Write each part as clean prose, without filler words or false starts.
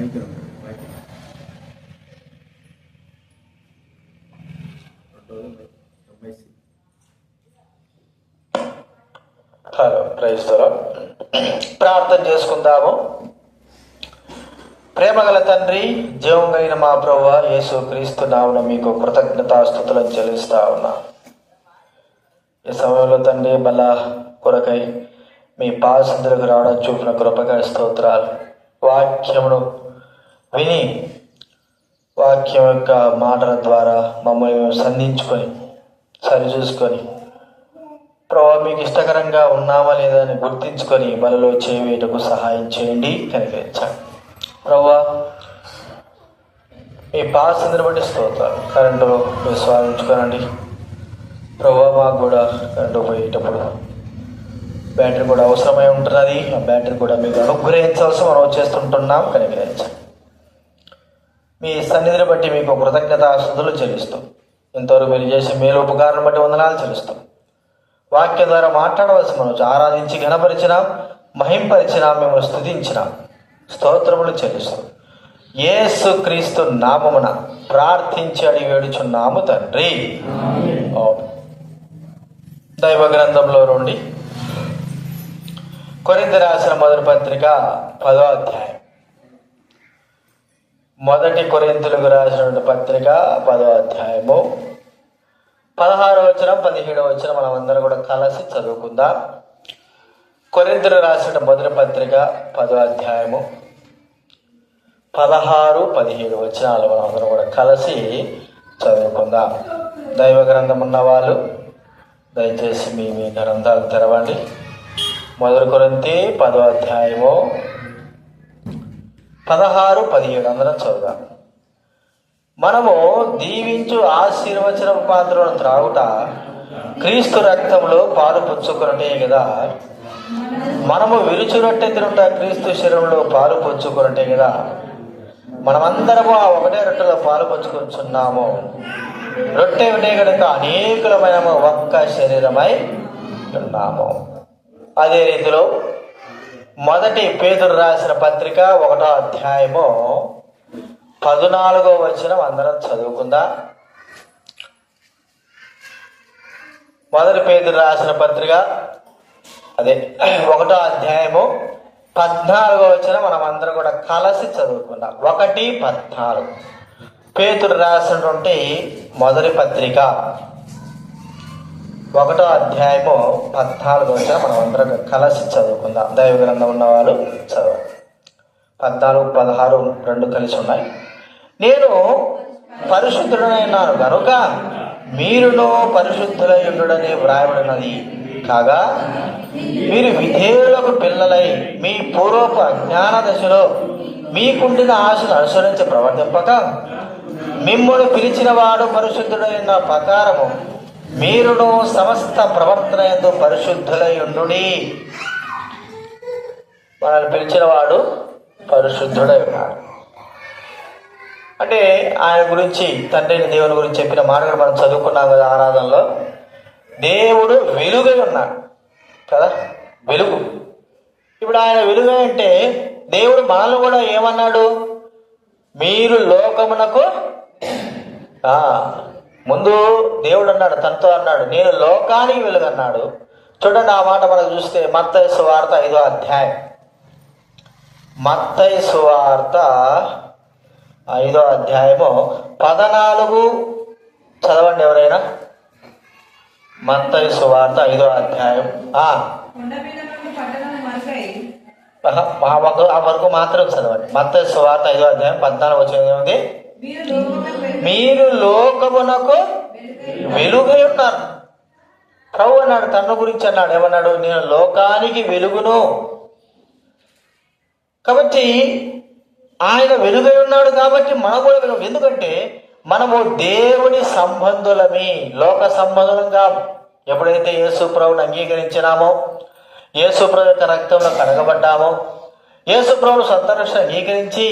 Hello, క్రైస్తవం ప్రార్థన చేసుకుందాము. ప్రేమగల తండ్రి, జీవం కలిగిన మా ప్రభువా యేసు క్రీస్తు నామమున మీకు కృతజ్ఞతాస్తుతులను చెల్లిస్తా ఉన్నా. ఈ సమయంలో తండ్రి బల కొరకై మీ పాసందులకు రావడం చూపిన కృపగా స్తోత్రాలు. వాక్యమును విని వాక్యం యొక్క మాటల ద్వారా మమ్మల్ని మేము సంధించుకొని సరిచూసుకొని ప్రభావ మీకు ఇష్టకరంగా ఉన్నామా లేదా అని గుర్తించుకొని బలలో చేయవేటకు సహాయం చేయండి, కనికరించండి. ప్రభావ మీ పాసందుని బట్టి స్తోత్రాలు. కరెంటు మీరు స్వాదించుకోనండి ప్రభావ. మాకు కూడా కరెంటు పోయేటప్పుడు బ్యాటరీ కూడా అవసరమై ఉంటున్నది. ఆ బ్యాటరీ కూడా మీకు అనుగ్రహించవలసి మనం చేస్తుంటున్నాం, కనికరించండి. మీ సన్నిధిని బట్టి మీకు కృతజ్ఞతాస్తుతులు చెల్లిస్తాం. ఇంతవరకు మీరు చేసే మేలు ఉపకారం బట్టి వందనాలు చెల్లిస్తాం. వాక్యం ద్వారా మాట్లాడవలసి మనం ఆరాధించి ఘనపరిచినాం, మహింపరిచినాం, మిమ్మల్ని స్తుతించినాం, స్తోత్రములు చెల్లిస్తాం. యేసు క్రీస్తు నామమున ప్రార్థించి అడిగి వేడుచున్నాము తండ్రి. దైవ గ్రంథంలో నుండి కొరింథీ రాసిన మొదటి పత్రిక 10వ అధ్యాయం. మొదటి కొరింథీయులకు రాసిన పత్రిక 10వ అధ్యాయము 16వ వచనం 17వ వచనం మనం అందరం కూడా కలిసి చదువుకుందాం. కొరింథీయులకు రాసిన మొదటి పత్రిక 10వ అధ్యాయము 16, 17 వచనాలు మనం అందరం కూడా కలిసి చదువుకుందాం. దైవ గ్రంథం ఉన్న వాళ్ళు దయచేసి మీ గ్రంథాలు తెరవండి. మొదటి కొరింథీ 10వ అధ్యాయము 16, 17 అందరం చదువుదాం. మనము దీవించు ఆశీర్వచన పాత్రను త్రాగుట క్రీస్తు రక్తంలో పాలు పుచ్చుకున్నట్టే కదా. మనము విరుచురొట్టె తినుట క్రీస్తు శరీరంలో పాలు పుచ్చుకున్నట్టే కదా. మనమందరము ఆ ఒకటే రొట్టెలో పాలు పంచుకుంటున్నాము. రొట్టె ఒకటే కనుక అనేకులమైన ఒక్క శరీరమై ఉన్నాము. అదే రీతిలో మొదటి పేతురు రాసిన పత్రిక 1వ అధ్యాయము 14వ వచనం అందరం చదువుకుందాం. మొదటి పేతురు రాసిన పత్రిక అదే 1వ అధ్యాయము 14వ వచనం మనం అందరం కూడా కలిసి చదువుకుందాం. 1:14 పేతురు రాసినటువంటి మొదటి పత్రిక 1వ అధ్యాయము 14వ వచనం మనం అందరం కలిసి చదువుకుందాం. దైవ గ్రంథం ఉన్నవాళ్ళు చదవండి. 14, 16 రెండు కలిసి ఉన్నాయి. నేను పరిశుద్ధుడనైనాను కనుక మీరును పరిశుద్ధులై ఉండుడని వ్రాయబడినది. కాగా మీరు విధేయులకు పిల్లలై మీ పూర్వపు అజ్ఞాన దశలో మీకుండిన ఆశను అనుసరించి ప్రవర్తింపక మిమ్మును పిలిచిన వాడు పరిశుద్ధుడైన ప్రకారము మీరును సమస్త ప్రవర్తన యందు పరిశుద్ధులై ఉండుడి. మనల్ని పిలిచిన వాడు పరిశుద్ధుడై ఉన్నాడు అంటే ఆయన గురించి, తండ్రిని దేవుని గురించి చెప్పిన మాటలు మనం చదువుకున్నాం కదా ఆరాధనలో. దేవుడు వెలుగై ఉన్నాడు కదా, వెలుగు. ఇప్పుడు ఆయన వెలుగై అంటే దేవుడు మనల్ని కూడా ఏమన్నాడు? మీరు లోకమునకు ముందు దేవుడు అన్నాడు, తనతో అన్నాడు నేను లోకానికి వెలుగు అన్నాడు. చూడండి ఆ మాట మనకు చూస్తే మత్తయి సువార్త 5వ అధ్యాయం. మత్తయి సువార్త 5వ అధ్యాయము 14 చదవండి ఎవరైనా. మత్తయి సువార్త 5వ అధ్యాయం ఆ వరకు మాత్రం చదవండి. మత్తయి సువార్త 5వ అధ్యాయం 14 వచనం ఏముంది? మీరు లోకమునకు వెలుగై ఉన్నారు. ప్రభు అన్నాడు, తన గురించి అన్నాడు, ఏమన్నాడు? నేను లోకానికి వెలుగును. కాబట్టి ఆయన వెలుగై ఉన్నాడు కాబట్టి మనం కూడా వెలుగు. ఎందుకంటే మనము దేవుని సంబంధులమి, లోక సంబంధులంగా ఎప్పుడైతే యేసు ప్రభువుని అంగీకరించినామో, యేసు ప్రభు యొక్క రక్తంలో కడగబడ్డామో, యేసు ప్రభువును సొంత రక్షణ అంగీకరించి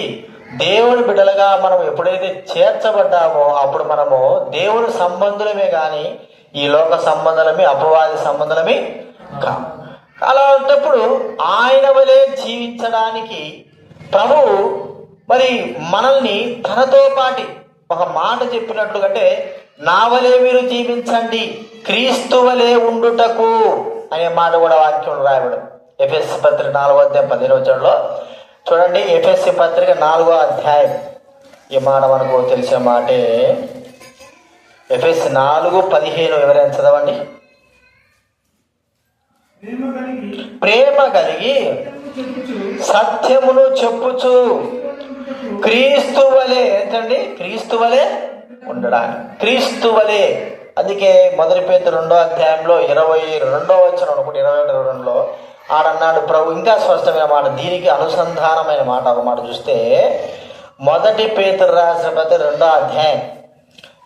దేవుని బిడ్డలుగా మనం ఎప్పుడైతే చేర్చబడ్డామో అప్పుడు మనము దేవుని సంబంధులమే కానీ ఈ లోక సంబంధులమే, అపవాది సంబంధులమే కా. అలా ఉన్నప్పుడు ఆయన వలె జీవించడానికి ప్రభువు మరి మనల్ని తనతో పాటి ఒక మాట చెప్పినట్లు అంటే నా వలే మీరు జీవించండి క్రీస్తు వలే ఉండుటకు అనే మాట కూడా వాక్యం రాయబడం. ఎఫెస్సీ పత్రిక 4:15 చూడండి. ఎఫెస్సీ పత్రిక 4 ఈ మాట మనకు తెలిసిన మాటే. ఎఫెస్సీ 4:15 ఎవరైనా చదవండి. ప్రేమ కలిగి సత్యమును చెప్పుచు క్రీస్తు వలె ఏంటండి, క్రీస్తు వలె ఉండడానికి, క్రీస్తు వలె. అందుకే మొదటి పేతురు 2 22 21 ఆడన్నాడు ప్రభు. ఇంకా స్పష్టమైన మాట, దీనికి అనుసంధానమైన మాట అన్నమాట చూస్తే మొదటి పేతురు రాసిన పత్రిక 2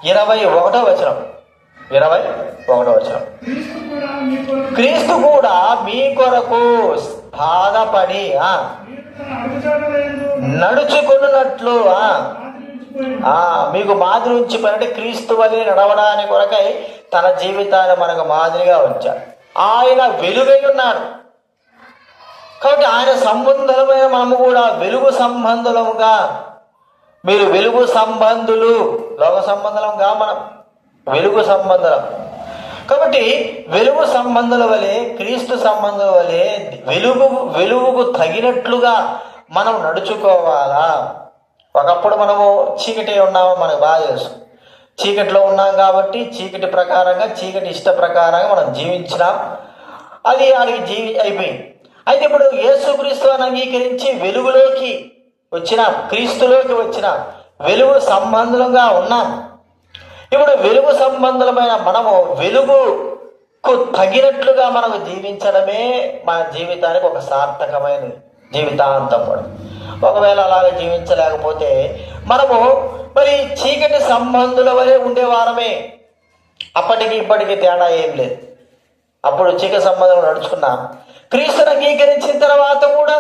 21 క్రీస్తు కూడా మీ కొరకు బాధపడి నడుచుకున్నట్లు మీకు మాదిరి ఉంచిపోయినట్టు క్రీస్తు వలె నడవడానికి కొరకై తన జీవితాన్ని మనకు మాదిరిగా ఉంచాడు. ఆయన వెలుగై ఉన్నాడు కాబట్టి ఆయన సంబంధులమైన మనము కూడా వెలుగు సంబంధులముగా, మీరు వెలుగు సంబంధులు, లోక సంబంధులంగా మనం వెలుగు సంబంధులం కాబట్టి వెలుగు సంబంధుల వలె క్రీస్తు సంబంధుల వలె వెలుగుకు తగినట్లుగా మనం నడుచుకోవాలా. ఒకప్పుడు మనము చీకటి ఉన్నామో మనకు బాగా తెలుసు. చీకటిలో ఉన్నాం కాబట్టి చీకటి ప్రకారంగా, చీకటి ఇష్ట ప్రకారంగా మనం జీవించినాం. అది ఆడికి అయిపోయింది. అయితే ఇప్పుడు యేసుక్రీస్తుని అంగీకరించి వెలుగులోకి వచ్చినాం, క్రీస్తులోకి వచ్చినాం, వెలుగు సంబంధులుగా ఉన్నాం. ఇప్పుడు వెలుగు సంబంధులమైన మనము వెలుగుకు తగినట్లుగా మనకు జీవించడమే మన జీవితానికి ఒక సార్థకమైన జీవితాంతం కూడా. ఒకవేళ అలాగే జీవించలేకపోతే మనము మరి చీకటి సంబంధుల వలె ఉండేవారమే. అప్పటికి ఇప్పటికీ తేడా ఏం లేదు. అప్పుడు చీకటి సంబంధంలో నడుచుకున్నాం. క్రీస్తుని అంగీకరించిన తర్వాత కూడా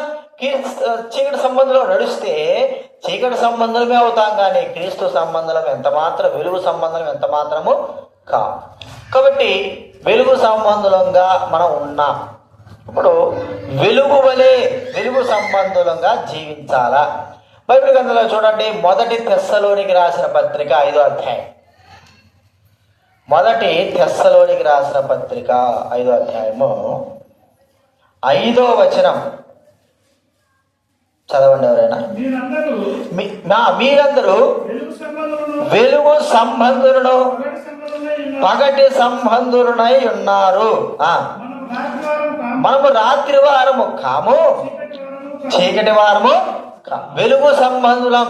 చీకటి సంబంధంలో నడిస్తే చీకటి సంబంధమే అవుతాం, కానీ క్రీస్తు సంబంధం ఎంత మాత్రం, వెలుగు సంబంధం ఎంత మాత్రము కాదు. కాబట్టి వెలుగు సంబంధులంగా మనం ఉన్నాం. ఇప్పుడు వెలుగు వలె వెలుగు సంబంధులంగా జీవించాలా. బైబిల్ గ్రంథంలో చూడండి, మొదటి తెస్సలోనికి రాసిన పత్రిక 5 మొదటి తెస్సలోనికి రాసిన పత్రిక 5 చదవండి ఎవరైనా. మీరందరూ వెలుగు సంబంధులను పగటి సంబంధులనై ఉన్నారు. మనము రాత్రి వారము కాము, చీకటి వారము వెలుగు సంబంధులం.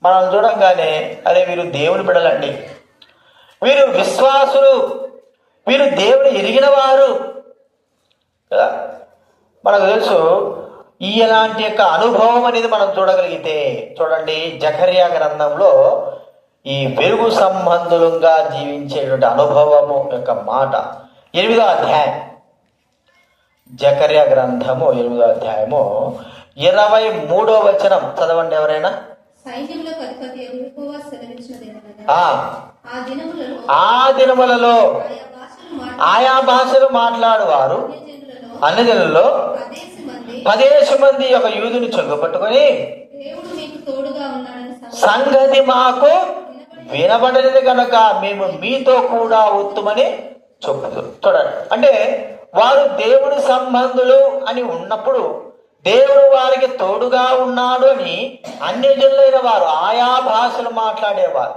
మనం చూడంగానే అరే వీరు దేవుని బిడ్డలండి, వీరు విశ్వాసులు, వీరు దేవుని ఎరిగిన వారు కదా. మనకు తెలుసు ఇలాంటి యొక్క అనుభవం అనేది మనం చూడగలిగితే చూడండి, జకర్యా గ్రంథంలో ఈ వెలుగు సంబంధులంగా జీవించేటువంటి అనుభవము యొక్క మాట 8 జకర్యా గ్రంథము 8 23 చదవండి ఎవరైనా. ఆ దినములలో ఆయా భాషలు మాట్లాడువారు అన్ని జనులలో 10 మంది ఒక యూదుని చెంగు పట్టుకొని సంగతి మాకు వినబడలేదు కనుక మేము మీతో కూడా వత్తుమని చెప్పుతారు. చూడండి, అంటే వారు దేవుడి సంబంధులు అని ఉన్నప్పుడు దేవుడు వారికి తోడుగా ఉన్నాడు అని అన్యజనులైన వారు ఆయా భాషలు మాట్లాడేవారు.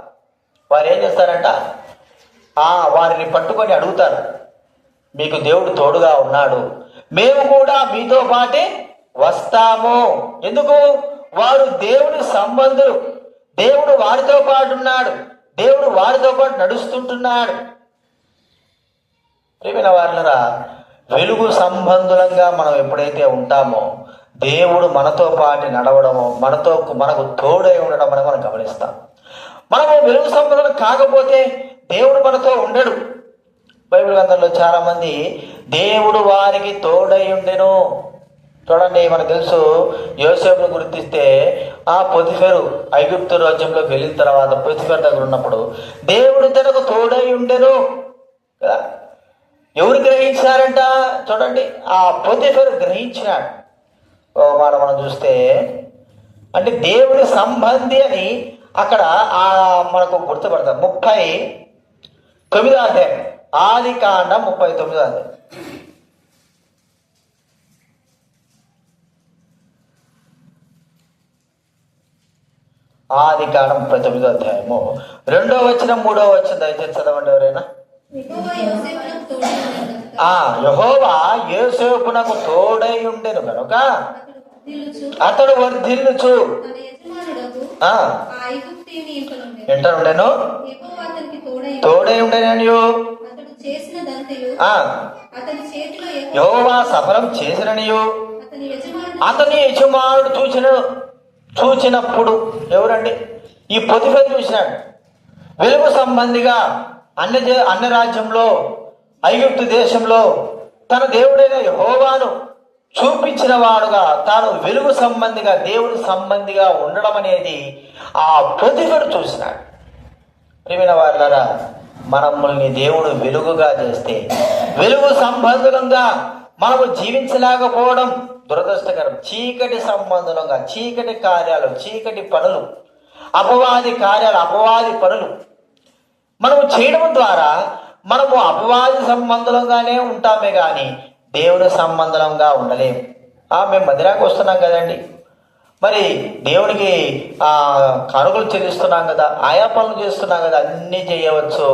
వారు ఏం చేస్తారంట, వారిని పట్టుకొని అడుగుతారు, మీకు దేవుడు తోడుగా ఉన్నాడు, మేము కూడా మీతో పాటే వస్తాము. ఎందుకు? వారు దేవుడి సంబంధులు, దేవుడు వారితో పాటు ఉన్నాడు, దేవుడు వారితో పాటు నడుస్తుంటున్నాడు. ప్రియమైన వారులరా, వెలుగు సంబంధులంగా మనం ఎప్పుడైతే ఉంటామో దేవుడు మనతో పాటు నడవడము, మనకు తోడై ఉండడం అని మనం గమనిస్తాం. మనము వెలుగు సంబంధులు కాకపోతే దేవుడు మనతో ఉండడు. బైబిల్ గ్రంథంలో చాలా మంది దేవుడు వారికి తోడై ఉండెను. చూడండి, మనకు తెలుసు యోసేపును గుర్తిస్తే పొతిఫెరు ఐగుప్తు రాజ్యంలోకి వెళ్ళిన తర్వాత పొతిఫెరు దగ్గర ఉన్నప్పుడు దేవుడు తనకు తోడై ఉండెను కదా. ఎవరు గ్రహించారంట? చూడండి, పొతిఫెరు గ్రహించినాడు. మనం చూస్తే అంటే దేవుని సంబంధి అని అక్కడ మనకు గుర్తుపడతాం. 39వ అధ్యాయం, ఆది కాండం 39వ అధ్యాయం. ఆది కాండం 39వ అధ్యాయము 2వ వచనం 3వ వచనం దయచేసి చదవండి ఎవరైనా. యెహోవా యోసేపునకు తోడై ఉండెను కనుక అతడు వర్ధిల్లుచు ఎంటనుండెను, తోడై ఉండెననియు యెహోవా సఫలం చేసిననియు అతని యజమానుడు చూచినప్పుడు. ఎవరండి? ఈ పొతిఫెర చూసినాడు. వెలుగు సంబంధిగా అన్య రాజ్యంలో, ఐగుప్తు దేశంలో తన దేవుడైన యెహోవాను చూపించిన వాడుగా తాను వెలుగు సంబంధిగా, దేవుని సంబంధిగా ఉండడం అనేది ఆ పొతిఫెర చూసినాడు. ప్రియమైన వారులారా, మనల్ని దేవుడు వెలుగుగా చేస్తే వెలుగు సంబంధులంగా మనము జీవించలేకపోవడం దురదృష్టకరం. చీకటి సంబంధంగా, చీకటి కార్యాలు, చీకటి పనులు, అపవాది కార్యాలు, అపవాది పనులు మనము చేయడం ద్వారా మనము అపవాది సంబంధంగానే ఉంటామే కానీ దేవుని సంబంధంగా ఉండలేము. మేము మందిరానికి వస్తున్నాం కదండి, మరి దేవునికి కానుకలు చెల్లిస్తున్నాం కదా, ఆయా పనులు చేస్తున్నాం కదా, అన్నీ చేయవచ్చు.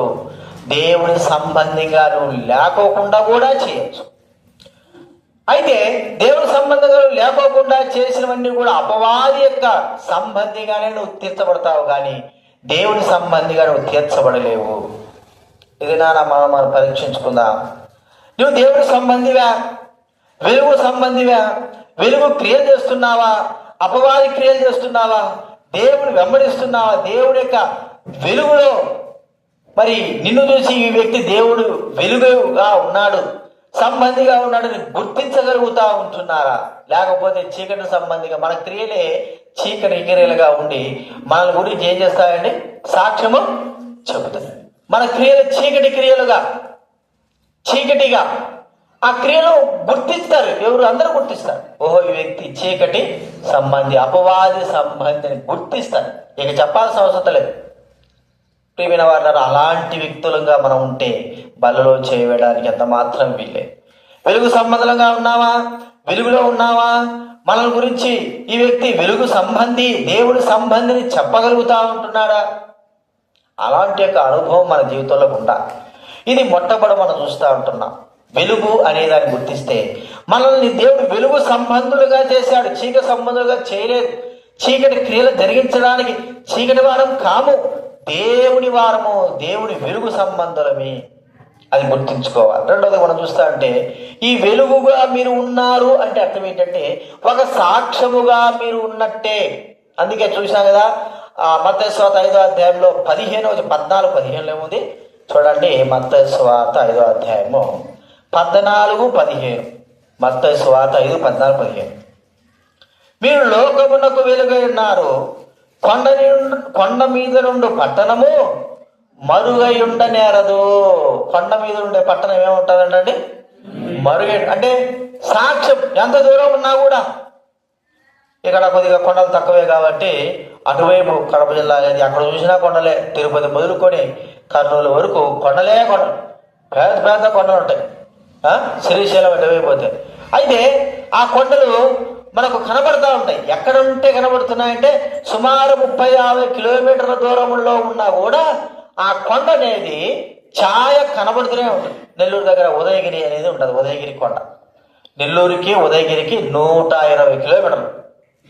దేవుని సంబంధిగా నువ్వు లేకోకుండా కూడా చేయవచ్చు. అయితే దేవుని సంబంధంగా లేకోకుండా చేసినవన్నీ కూడా అపవాది యొక్క సంబంధిగానే నువ్వు తీర్చబడతావు, కానీ దేవుని సంబంధిగా నువ్వు తీర్చబడలేవు. ఇది మనం పరీక్షించుకుందాం. నువ్వు దేవుని సంబంధివా, వెలుగు సంబంధివా? వెలుగు క్రియలు చేస్తున్నావా, అపవాది క్రియలు చేస్తున్నావా? దేవుని వెంబడిస్తున్నావా? దేవుని యొక్క వెలుగులో మరి నిన్ను చూసి ఈ వ్యక్తి దేవుడు వెలుగుగా ఉన్నాడు, సంబంధిగా ఉన్నాడని గుర్తించగలుగుతా ఉంటున్నారా? లేకపోతే చీకటి సంబంధిగా మన క్రియలే చీకటి క్రియలుగా ఉండి మన గురించి ఏం చేస్తాయండి? సాక్ష్యము చెబుతాయి. మన క్రియలు చీకటి క్రియలుగా, చీకటిగా ఆ క్రియలు గుర్తిస్తారు. ఎవరు? అందరూ గుర్తిస్తారు. ఓహో, ఈ వ్యక్తి చీకటి సంబంధి, అపవాది సంబంధి అని గుర్తిస్తారు. ఇక చెప్పాల్సిన అవసరం లేదు. ప్రియమైన వారు, అలాంటి వ్యక్తులుగా మనం ఉంటే బలలో చేయడానికి ఎంత మాత్రం వీలే. వెలుగు సంబంధంగా ఉన్నావా? వెలుగులో ఉన్నావా? మన గురించి ఈ వ్యక్తి వెలుగు సంబంధి, దేవుడి సంబంధిని చెప్పగలుగుతా ఉంటున్నాడా? అలాంటి యొక్క అనుభవం మన జీవితంలో ఉండాలి. ఇది మొట్టమొదటి మనం చూస్తూ ఉంటున్నాం. వెలుగు అనేదాన్ని గుర్తిస్తే మనల్ని దేవుడు వెలుగు సంబంధులుగా చేశాడు, చీకటి సంబంధులుగా చేయలేదు. చీకటి క్రియలు జరిగించడానికి చీకటి వారం కాము, దేవుని వారము, దేవుని వెలుగు సంబంధులమే. అది గుర్తించుకోవాలి. రెండోది మనం చూస్తా అంటే ఈ వెలుగుగా మీరు ఉన్నారు అంటే అర్థం ఏంటంటే ఒక సాక్ష్యముగా మీరు ఉన్నట్టే. అందుకే చూసాం కదా, మత్తయి సువార్త 5వ అధ్యాయంలో 14-15 ఏముంది చూడండి. మత్తయి సువార్త 5వ అధ్యాయము 14-15. మత్తయి సువార్త 5:14-15. మీరు లోకమునకు వెలుగై ఉన్నారు. కొండ మీద నుండి పట్టణము మరుగై ఉండనేరదు. కొండ మీద ఉండే పట్టణం ఏముంటుందండి? మరుగై, అంటే సాక్ష్యం. ఎంత దూరం ఉన్నా కూడా, ఇక్కడ కొద్దిగా కొండలు తక్కువే కాబట్టి అటువైపు కడప జిల్లా అనేది అక్కడ చూసినా కొండలే. తిరుపతి మొదలుకొని కర్నూలు వరకు కొండలే కొండలు, పెద్ద పెద్ద కొండలు ఉంటాయి. శ్రీశైలం అటువైపోతాయి. అయితే ఆ కొండలు మనకు కనబడతా ఉంటాయి. ఎక్కడ ఉంటే కనబడుతున్నాయంటే సుమారు 30-50 కిలోమీటర్ల దూరంలో ఉన్నా కూడా ఆ కొండ అనేది ఛాయ కనబడుతూనే ఉంటుంది. నెల్లూరు దగ్గర ఉదయగిరి అనేది ఉంటుంది. ఉదయగిరి కొండ నెల్లూరుకి ఉదయగిరికి 120 కిలోమీటర్లు.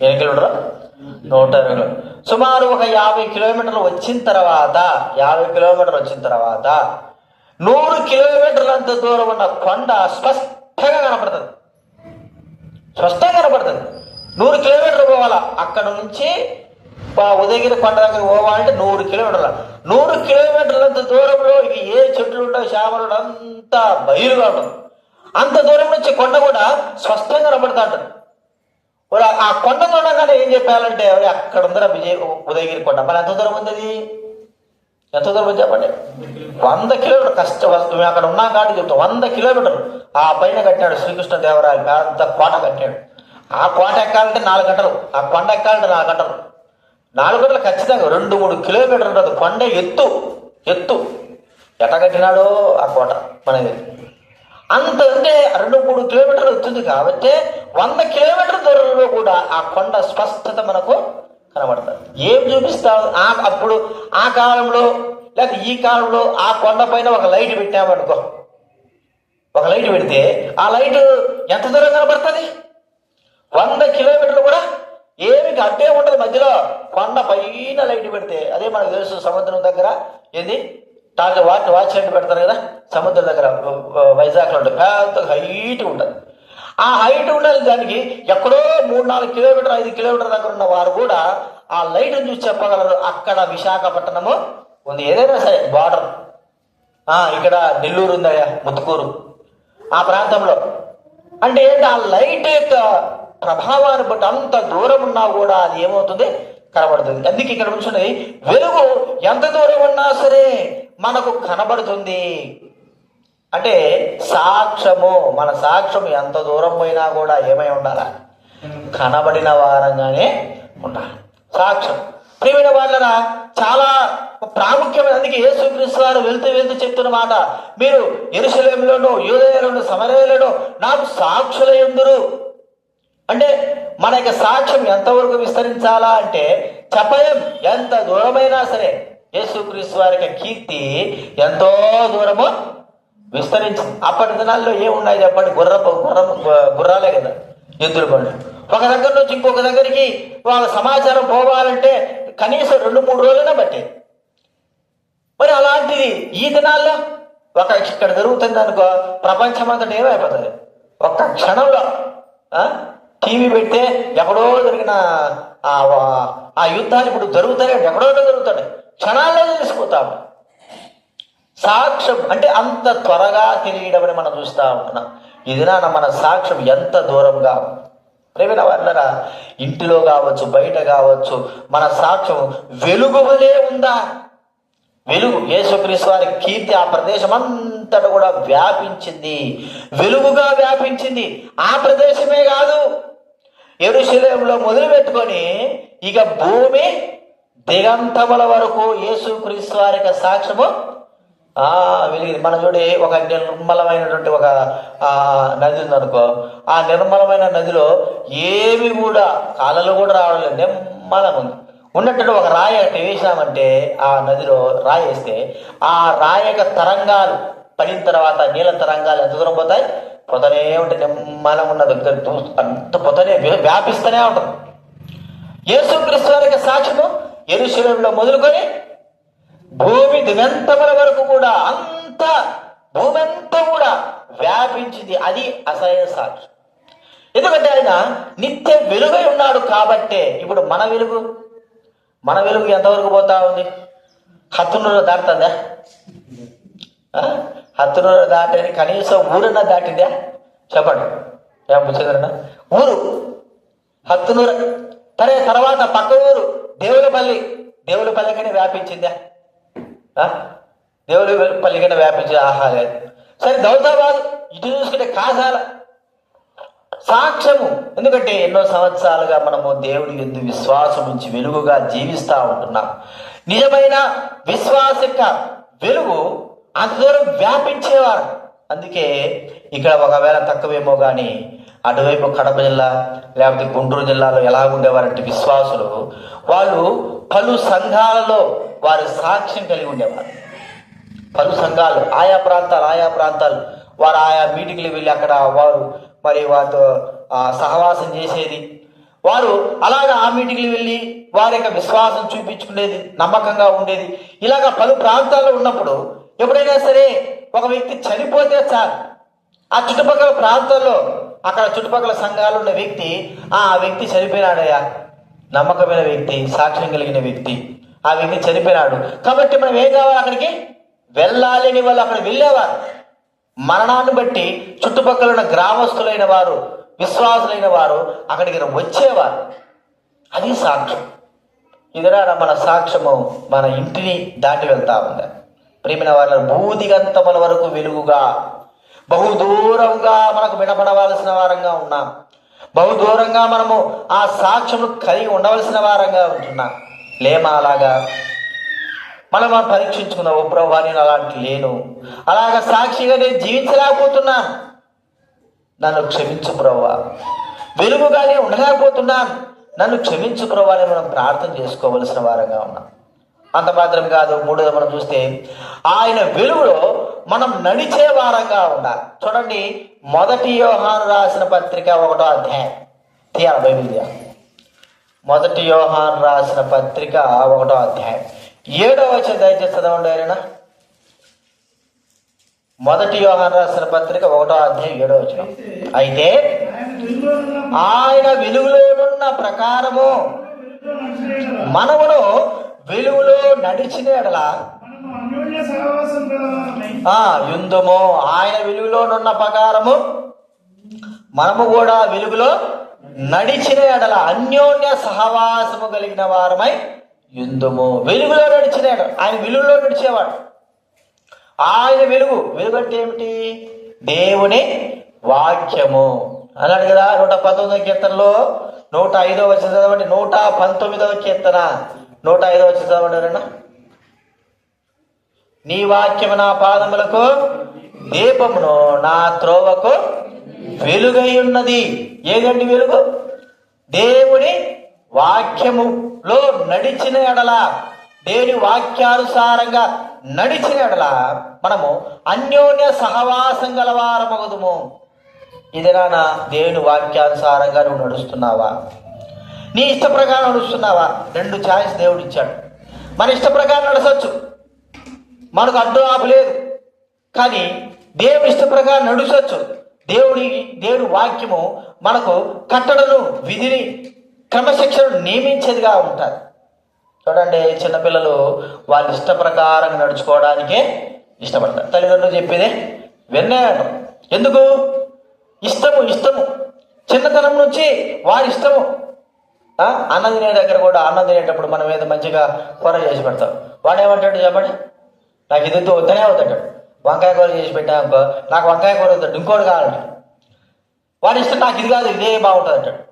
ఎన్ని కిలోమీటర్లు? 120. సుమారు ఒక 50 కిలోమీటర్లు వచ్చిన తర్వాత 100 కిలోమీటర్లంత దూరం ఉన్న కొండ స్పష్టంగా కనపడుతుంది. 100 కిలోమీటర్లు పోవాలా. అక్కడ నుంచి ఉదయగిరి కొండ దగ్గర పోవాలంటే 100 కిలోమీటర్ల 100 కిలోమీటర్లంత దూరంలో ఇవి ఏ చెట్లు ఉండవు, చేమలు అంతా బయలుగా ఉండవు. అంత దూరం నుంచి కొండ కూడా స్పష్టంగా కనబడుతూ ఉంటుంది. ఆ కొండ చూడగానే ఏం చెప్పాలంటే అక్కడ ఉందరా ఉదయగిరి కొండ. మరి ఎంత దూరం ఉంది? అది ఎంత దూరం చెప్పండి? 100 కిలోమీటర్. కష్టం. మేము అక్కడ ఉన్నాం కాబట్టి చెప్తాం. 100 కిలోమీటర్లు ఆ పైన కట్టాడు శ్రీకృష్ణదేవరాయలు. పెద్ద కోట కట్టాడు. ఆ కోట ఎక్కాలంటే 4 గంటలు, ఆ కొండ ఎక్కాలంటే 4 గంటలు, 4 గంటలు ఖచ్చితంగా 2-3 కిలోమీటర్లు ఉంటుంది కొండ ఎత్తు. ఎట్ట కట్టినాడో ఆ కోట మనది అంత, అంటే 2-3 కిలోమీటర్లు వస్తుంది కాబట్టి 100 కిలోమీటర్ల దూరంలో కూడా ఆ కొండ స్పష్టత మనకు కనబడుతుంది. ఏం చూపిస్తావు అప్పుడు ఆ కాలంలో లేకపోతే ఈ కాలంలో ఆ కొండ పైన ఒక లైట్ పెట్టామనుకో, ఒక లైట్ పెడితే ఆ లైట్ ఎంత దూరం కనబడుతుంది? 100 కిలోమీటర్లు కూడా ఏమి అడ్డే ఉండదు మధ్యలో. కొండ పైన లైట్ పెడితే, అదే మనకు తెలుసు సముద్రం దగ్గర ఏది వాచ్ లైట్ పెడతారు కదా సముద్రం దగ్గర, వైజాగ్లో ఉంటుంది, పెద్ద హైట్ ఉంటుంది. ఆ హైట్ ఉండాలి దానికి ఎక్కడో 3-4 కిలోమీటర్ 5 కిలోమీటర్ దగ్గర ఉన్న వారు కూడా ఆ లైట్ని చూసి చెప్పగలరు అక్కడ విశాఖపట్నము ఉంది. ఏదైనా సరే బార్డర్, ఇక్కడ నెల్లూరు ఉందయ్యా, ముత్తుకూరు ఆ ప్రాంతంలో. అంటే ఏంటి, ఆ లైట్ యొక్క ప్రభావాన్ని బట్టి అంత దూరం ఉన్నా కూడా అది ఏమవుతుంది, కనబడుతుంది. అందుకే ఇక్కడ ఉంచున్నది, వెలుగు ఎంత దూరం ఉన్నా సరే మనకు కనబడుతుంది. అంటే సాక్ష్యము, మన సాక్ష్యం ఎంత దూరం పోయినా కూడా ఏమై ఉండాలా, కనబడిన వారంగానే ఉండాలి సాక్ష్యం. ప్రియమైన వాళ్ళరా, చాలా ప్రాముఖ్యమైన, అందుకే యేసుక్రీస్తు వారు వెళ్తూ చెప్తున్న మాట, మీరు యెరూషలేములోను యూదయలోను సమరయలోను నాకు సాక్షులయ్యుందురు. అంటే మన యొక్క సాక్ష్యం ఎంతవరకు విస్తరించాలా అంటే చెప్పలేం. ఎంత దూరమైనా సరే యేసుక్రీస్తు వారి యొక్క కీర్తి ఎంతో దూరము విస్తరించింది. అప్పటి దినాల్లో ఏమున్నాయి చెప్పండి, గుర్రాలే కదా, ఎద్దుల బండ్లు. ఒక దగ్గర నుంచి ఇంకొక దగ్గరికి వాళ్ళ సమాచారం పోవాలంటే కనీసం 2-3 రోజులైనా పట్టేది. మరి అలాంటిది ఈ దినాల్లో ఇక్కడ జరుగుతుంది అనుకో, ప్రపంచమంతటా ఏమైపోతుంది ఒక్క క్షణంలో. టీవీ పెడితే ఎక్కడో జరిగిన ఆ యుద్ధాలు ఇప్పుడు జరుగుతాయి, ఎక్కడో జరుగుతాయి, క్షణాల్లో తెలిసిపోతాము. సాక్ష్యం అంటే అంత త్వరగా తెలియడం అని మనం చూస్తూ ఉంటున్నాం. ఇది మన సాక్ష్యం ఎంత దూరంగా. ప్రేమైన వాళ్ళరా, ఇంటిలో కావచ్చు బయట కావచ్చు మన సాక్ష్యం వెలుగు వలే ఉందా? వెలుగు, యేసుక్రీస్తు వారి కీర్తి ఆ ప్రదేశం అంతటా కూడా వ్యాపించింది, వెలుగుగా వ్యాపించింది. ఆ ప్రదేశమే కాదు, యెరూషలేములో మొదలు పెట్టుకొని ఇక భూమి దిగంతముల వరకు యేసుక్రీస్తు వారి యొక్క సాక్ష్యము వెలిగింది. మనం చూడి ఒక నిర్మలమైనటువంటి ఒక నది ఉందనుకో, ఆ నిర్మలమైన నదిలో ఏమి కూడా కాలలు కూడా రావడం లేదు, నిర్మలంగా ఉంది. ఉన్నట్టు ఒక రాయి అట్ట వేసామంటే ఆ నదిలో రాయి వేస్తే ఆ రాయి యొక్క తరంగాలు పడిన తర్వాత నీళ్ళ తరంగాలు ఎంత దూరం పోతానే ఉంటాయి. నిర్మలంగా ఉన్న దగ్గర అంత పోతానే వ్యాపిస్తూనే ఉంటుంది. యేసుక్రీస్తు వారి యొక్క సాక్ష్యము యెరూషలేములో మొదలుకొని భూమి దిగంతముల వరకు కూడా అంత భూమి అంతా కూడా వ్యాపించింది. అది అసలైన సాక్ష్యం. ఎందుకంటే ఆయన నిత్య వెలుగై ఉన్నాడు కాబట్టే. ఇప్పుడు మన వెలుగు ఎంతవరకు పోతా ఉంది? హత్తునూరు దాటుతుందా? హత్తునూరు దాటని కనీసం ఊరన్నా దాటిందా చెప్పండి. ఏమొచ్చిందన్నా ఊరు హత్తునూరు, తర్వాత పక్క ఊరు దేవులపల్లి కన్నా వ్యాపించిందా? దేవులపల్లి కన్నా వ్యాపించింది? ఆహా లేదు. సరే దౌలతాబాద్ ఇటు చూసుకుంటే కాసాల సాక్ష్యము. ఎందుకంటే ఎన్నో సంవత్సరాలుగా మనము దేవుడి యందు విశ్వాసం నుంచి వెలుగుగా జీవిస్తూ ఉంటున్నాం. నిజమైన విశ్వాస యొక్క వెలుగు అంత దూరం వ్యాపించేవారు. అందుకే ఇక్కడ ఒకవేళ తక్కువేమో కానీ అటువైపు కడప జిల్లా లేకపోతే గుంటూరు జిల్లాలో ఎలా ఉండేవారంటే విశ్వాసులు, వాళ్ళు పలు సంఘాలలో వారి సాక్ష్యం కలిగి ఉండేవారు. పలు సంఘాలు ఆయా ప్రాంతాలు వారు ఆయా మీటింగ్లు వెళ్ళి అక్కడ వారు మరి వారితో సహవాసం చేసేది. వారు అలాగా ఆ మీటింగ్లు వెళ్ళి వారి యొక్క విశ్వాసం చూపించుకునేది, నమ్మకంగా ఉండేది. ఇలాగా పలు ప్రాంతాల్లో ఉన్నప్పుడు ఎప్పుడైనా సరే ఒక వ్యక్తి చనిపోతే చాలు, ఆ చుట్టుపక్కల ప్రాంతాల్లో అక్కడ చుట్టుపక్కల సంఘాలు ఉన్న వ్యక్తి ఆ వ్యక్తి చనిపోయినాడయ్యా, నమ్మకమైన వ్యక్తి, సాక్ష్యం కలిగిన వ్యక్తి, ఆ వ్యక్తి చనిపోయినాడు కాబట్టి మనం ఏం కావాలి, అక్కడికి వెళ్ళాలని వాళ్ళు అక్కడ వెళ్ళేవారు. మరణాన్ని బట్టి చుట్టుపక్కల ఉన్న గ్రామస్తులైన వారు, విశ్వాసులైన వారు అక్కడికి వచ్చేవారు. అది సాక్ష్యం. ఇదిరా మన సాక్ష్యము మన ఇంటిని దాటి వెళ్తా ఉంది. ప్రియమైన వాళ్ళ భూదిగంతముల వరకు వెలుగుగా బహుదూరంగా మనకు వినపడవలసిన వారంగా ఉన్నాం. బహుదూరంగా మనము ఆ సాక్ష్యము కలిగి ఉండవలసిన వారంగా ఉంటున్నాం. లేమా అలాగా? మనం పరీక్షించుకుందాం. ఓ ప్రభా, నేను అలాంటి లేను, అలాగా సాక్షిగా నేను జీవించలేకపోతున్నాను, నన్ను క్షమించు ప్రభువా. వెలుగుగానే ఉండలేకపోతున్నాను, నన్ను క్షమించు ప్రభువా అని మనం ప్రార్థన చేసుకోవలసిన వారంగా ఉన్నాం. అంత మాత్రం కాదు, మూడోది మనం చూస్తే ఆయన వెలుగులో మనం నడిచే వారంగా ఉండాలి. చూడండి, 1 యోహాను రాసిన పత్రిక 1వ అధ్యాయం తీయాలి బైబిల్ తీయాలి. 1 యోహాను రాసిన పత్రిక 1వ అధ్యాయం 7వ వచనం దయచేసి చదవండి. ఆయన 1 యోహాను రాసిన పత్రిక 1వ అధ్యాయం 7వ వచనం. అయితే ఆయన వెలుగులోనున్న ప్రకారము మనమును వెలుగులో నడిచిన ఎడల యుందుము. ఆయన వెలుగులోనున్న ప్రకారము మనము కూడా వెలుగులో నడిచిన ఎడల అన్యోన్య సహవాసము కలిగిన వారమై యుందుము. వెలుగులో నడిచిన ఎడల, ఆయన వెలుగులో నడిచేవాడు. ఆయన వెలుగు అంటే ఏమిటి? దేవుని వాక్యము అన్నాడు కదా. 119వ కీర్తనలో 105వ వచనం చదవండి. 119వ కీర్తన 105వ వచనం చదవండి. నీ వాక్యము నా పాదములకు దీపమును, నా త్రోవకు వెలుగై ఉన్నది. ఏదండి వెలుగు? దేవుని వాక్యములో నడిచిన ఎడల, దేవుని వాక్యానుసారంగా నడిచిన ఎడల మనము అన్యోన్య సహవాసం గలవారమగుదుము. ఇదేనా దేవుని వాక్యానుసారంగా నువ్వు నడుస్తున్నావా? నీ ఇష్ట ప్రకారం నడుస్తున్నావా? 2 ఛాయిస్ దేవుడు ఇచ్చాడు. మన ఇష్ట ప్రకారం నడచవచ్చు, మనకు అడ్డు ఆపు లేదు. కానీ దేవుని ఇష్ట ప్రకారం నడుచవచ్చు. దేవుడి వాక్యము మనకు కట్టడను, విధిని, క్రమశిక్షణను నియమించేదిగా ఉంటుంది. చూడండి, చిన్నపిల్లలు వాళ్ళ ఇష్ట ప్రకారం నడుచుకోవడానికే ఇష్టపడతారు. తల్లిదండ్రులు చెప్పేదే విన్నాడు. ఎందుకు? ఇష్టము చిన్నతనం నుంచి వాడి ఇష్టము. అన్నం తినే దగ్గర కూడా అన్నం తినేటప్పుడు మనం ఏదో మంచిగా కూర చేసి పెడతాం. వాడు ఏమంటాడు చెప్పండి? నాకు ఇది వద్దనే అవుతాడు. వంకాయ కూర చేసి పెట్టానుకో, నాకు వంకాయ కూర అవుతాడు, ఇంకోటి కావాలంటాడు. వాడి ఇష్టం నాకు ఇది కాదు, ఇదే బాగుంటుంది అంటాడు.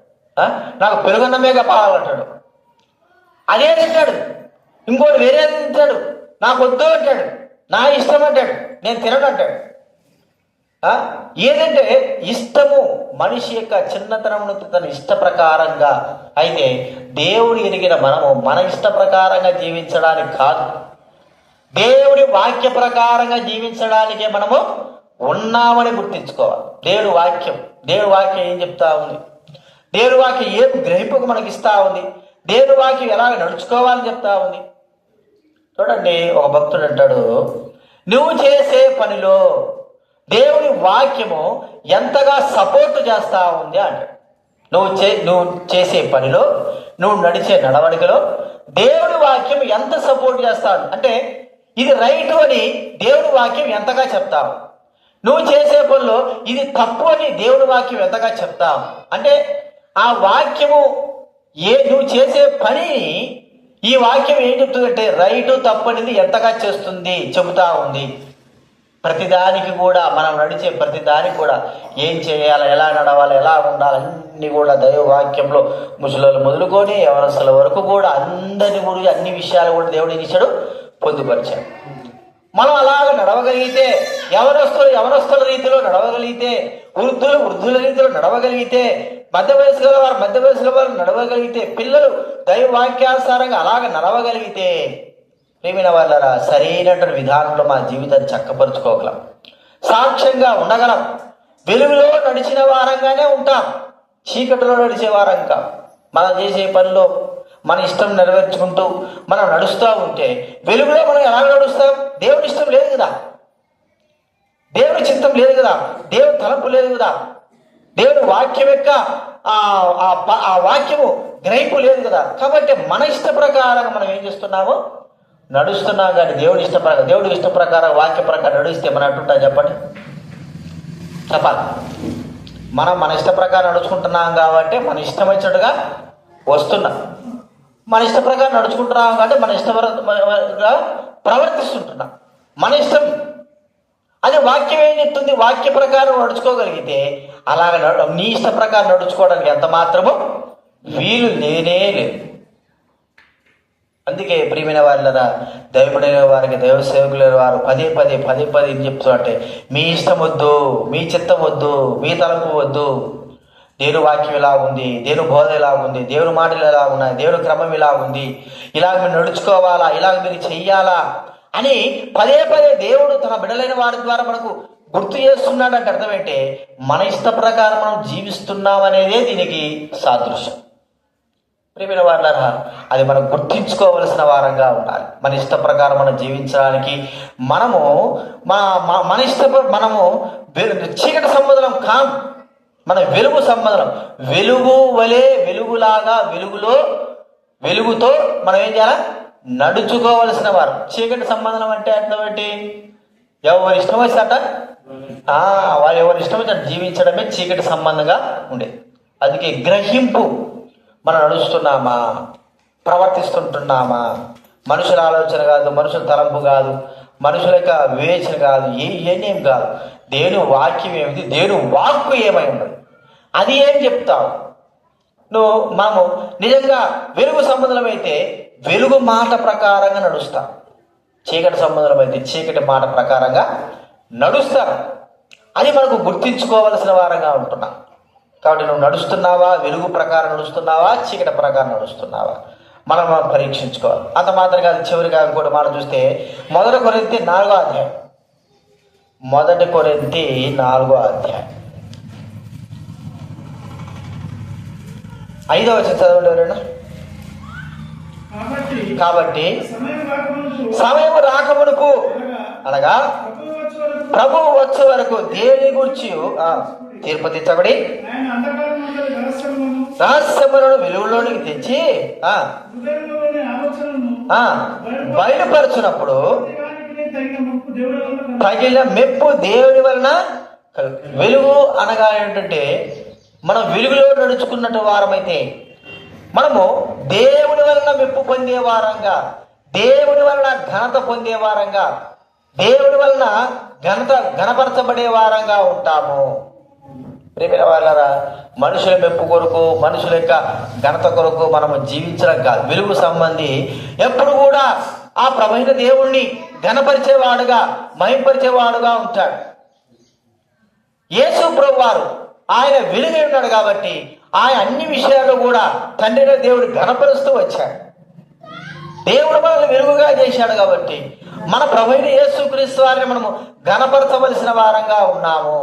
నాకు పెరుగన్నమే కావాలంటాడు. అదే తింటాడు. ఇంకోటి వేరే తింటాడు. నాకు వద్దు అంటాడు. నా ఇష్టం అంటాడు. నేను తినను అంటాడు. ఏదంటే ఇష్టము మనిషి యొక్క చిన్నతనం నుంచి తన ఇష్ట ప్రకారంగా. అయితే దేవుడు ఎరిగిన మనము మన ఇష్ట ప్రకారంగా జీవించడానికి కాదు, దేవుడి వాక్య ప్రకారంగా జీవించడానికే మనము ఉన్నామని గుర్తించుకోవాలి. దేవుడి వాక్యం ఏం చెప్తా ఉంది? దేవుడి వాక్యం ఏం గ్రహింపుకు మనకి ఇస్తా ఉంది? దేవుడి వాక్యం ఎలాగ నడుచుకోవాలని చెప్తా ఉంది? చూడండి, ఒక భక్తుడు అంటాడు, నువ్వు చేసే పనిలో దేవుని వాక్యము ఎంతగా సపోర్ట్ చేస్తా ఉంది అంటాడు. నువ్వు చేసే పనిలో, నువ్వు నడిచే నడవడికలో దేవుని వాక్యం ఎంత సపోర్ట్ చేస్తావు అంటే, ఇది రైట్ అని దేవుని వాక్యం ఎంతగా చెప్తావు. నువ్వు చేసే పనిలో ఇది తప్పు అని దేవుని వాక్యం ఎంతగా చెప్తావు అంటే, ఆ వాక్యము నువ్వు చేసే పనిని ఈ వాక్యం ఏం చెప్తుందంటే, రైటు తప్పు అనేది ఎంతగా చేస్తుంది, చెబుతా ఉంది. ప్రతిదానికి కూడా, మనం నడిచే ప్రతిదానికి కూడా ఏం చేయాలి, ఎలా నడవాలి, ఎలా ఉండాలి, అన్ని కూడా దైవ వాక్యంలో ముసలోళ్ళు మొదలుకొని యవనస్తుల వరకు కూడా అందరి గురించి అన్ని విషయాలు కూడా దేవుడు ఏం చేశాడు? పొందుపరిచాడు. మనం అలాగ నడవగలిగితే, యవనస్తుల రీతిలో నడవగలిగితే, వృద్ధుల రీతిలో నడవగలిగితే, మధ్య వయసుల వారు నడవగలిగితే, పిల్లలు దైవ వాక్యానుసారంగా అలాగ నడవగలిగితే, ప్రియమైన వాళ్ళరా, సరైనటువంటి విధానంలో మా జీవితాన్ని చక్కపరుచుకోగలం, సాక్ష్యంగా ఉండగలం. వెలుగులో నడిచిన వారంగానే ఉంటాం, చీకటిలో నడిచే వారంగా. మనం చేసే పనిలో మన ఇష్టం నెరవేర్చుకుంటూ మనం నడుస్తూ ఉంటే వెలుగులో మనం ఎలా నడుస్తాం? దేవుని ఇష్టం లేదు కదా, దేవుని చిత్తం లేదు కదా, దేవుని తలంపు లేదు కదా, దేవుని వాక్యం యొక్క ఆ వాక్యము గ్రహింపు లేదు కదా. కాబట్టి మన ఇష్ట ప్రకారం మనం ఏం చేస్తున్నాము? నడుస్తున్నాం. కానీ దేవుడి ఇష్ట ప్రకారం వాక్య ప్రకారం నడిస్తే మనం అంటుంటా చెప్పండి? చెప్పాలి. మనం మన ఇష్ట ప్రకారం నడుచుకుంటున్నాం కాబట్టి మన ఇష్టం వచ్చినట్టుగా వస్తున్నాం. మన ఇష్ట ప్రకారం నడుచుకుంటున్నాం కాబట్టి మన ఇష్టంగా ప్రవర్తిస్తుంటున్నాం. మన ఇష్టం అది వాక్యం ఏం చెప్తుంది? వాక్య ప్రకారం నడుచుకోగలిగితే అలాగ నీ ఇష్ట ప్రకారం నడుచుకోవడానికి ఎంత మాత్రమో వీలు లేనే లేదు. అందుకే ప్రియమైన వారిలరా, దైవపడిన వారికి, దైవ సేవకులైన వారు పదే పదే ఏం చెప్తున్నట్టే, మీ ఇష్టం వద్దు, మీ చిత్తం వద్దు, మీ తలంపు వద్దు, దేవుని వాక్యం ఇలా ఉంది, దేవుని బోధ ఇలా ఉంది, దేవుని మాటలు ఎలా ఉన్నాయి, దేవుని క్రమం ఇలా ఉంది, ఇలాగ మీరు నడుచుకోవాలా, ఇలాగ మీరు చెయ్యాలా అని పదే దేవుడు తన బిడ్డలైన వారి ద్వారా మనకు గుర్తు చేస్తున్నాడు. అంటే అర్థం ఏంటి? మన ఇష్ట ప్రకారం మనం జీవిస్తున్నాం అనేదే దీనికి సాదృశ్యం. ప్రియమైన వారులారా, అది మనం గుర్తించుకోవలసిన వారంగా ఉండాలి. మన ఇష్ట ప్రకారం మనం జీవించడానికి మనము మన మనము చీకటి సంబంధం కాం, మన వెలుగు సంబంధం. వెలుగు వలె వెలుగులాగా వెలుగుతో మనం ఏం చేయాలి? నడుచుకోవలసిన వారు. చీకటి సంబంధం అంటే అర్థం ఏంటి? ఎవరి ఇష్టం వచ్చాట వాళ్ళు ఎవరి ఇష్టం వచ్చి జీవించడమే చీకటి సంబంధంగా ఉండేది. అందుకే గ్రహింపు, మనం నడుస్తున్నామా, ప్రవర్తిస్తుంటున్నామా, మనుషుల ఆలోచన కాదు, మనుషుల తలంపు కాదు, మనుషుల యొక్క వివేచన కాదు, ఏం కాదు, దేవుని వాక్యం ఏమిటి, దేవుని వాక్కు ఏమై ఉండదు, అది ఏం చెప్తావు మనము నిజంగా వెలుగు సంబంధం అయితే వెలుగు మాట ప్రకారంగా నడుస్తాం, చీకటి సంబంధం అయితే చీకటి మాట ప్రకారంగా నడుస్తాం. అది మనకు గుర్తించుకోవలసిన వారంగా ఉంటున్నాం. కాబట్టి నువ్వు నడుస్తున్నావా, వెలుగు ప్రకారం నడుస్తున్నావా, చీకటి ప్రకారం నడుస్తున్నావా, మనం పరీక్షించుకోవాలి. అంత మాత్రం కాదు, చివరిగా కూడా మనం చూస్తే 1 కొరింథీ 4వ అధ్యాయం, 1 కొరింథీ 4వ అధ్యాయం 5వ వచనం చదవండి ఎవరైనా. కాబట్టి సమయం రాకమునుపు అనగా ప్రభువు వచ్చే వరకు దేని గురించి తీర్పు తెచ్చబడి రహస్యములను వెలుగులోనికి తెచ్చి బయలుపరచునప్పుడు తగిన మెప్పు దేవుని వలన. వెలుగు అనగా ఏంటంటే మనం వెలుగులో నడుచుకున్నట్టు వారమైతే మనము దేవుని వలన మెప్పు పొందే వారంగా, దేవుని వలన ఘనత పొందే వారంగా, దేవుని వలన ఘనపరచబడే వారంగా ఉంటాము. ప్రియమైన వారులారా, మనుషుల మెప్పు కొరకు, మనుషుల యొక్క ఘనత కొరకు మనము జీవించడం కాదు. వెలుగు సంబంధి ఎప్పుడు కూడా ఆ ప్రభువైన దేవుణ్ణి ఘనపరిచేవాడుగా, మహింపరిచేవాడుగా ఉంటాడు. యేసు ప్రభువారు ఆయన వెలుగై ఉన్నాడు కాబట్టి ఆయన అన్ని విషయాల్లో కూడా తండ్రిని దేవుడు ఘనపరుస్తూ వచ్చాడు. దేవుడు మనల్ని వెలుగుగా చేశాడు కాబట్టి మన ప్రభువైన యేసుక్రీస్తు వారిని మనము ఘనపరచవలసిన వారంగా ఉన్నాము.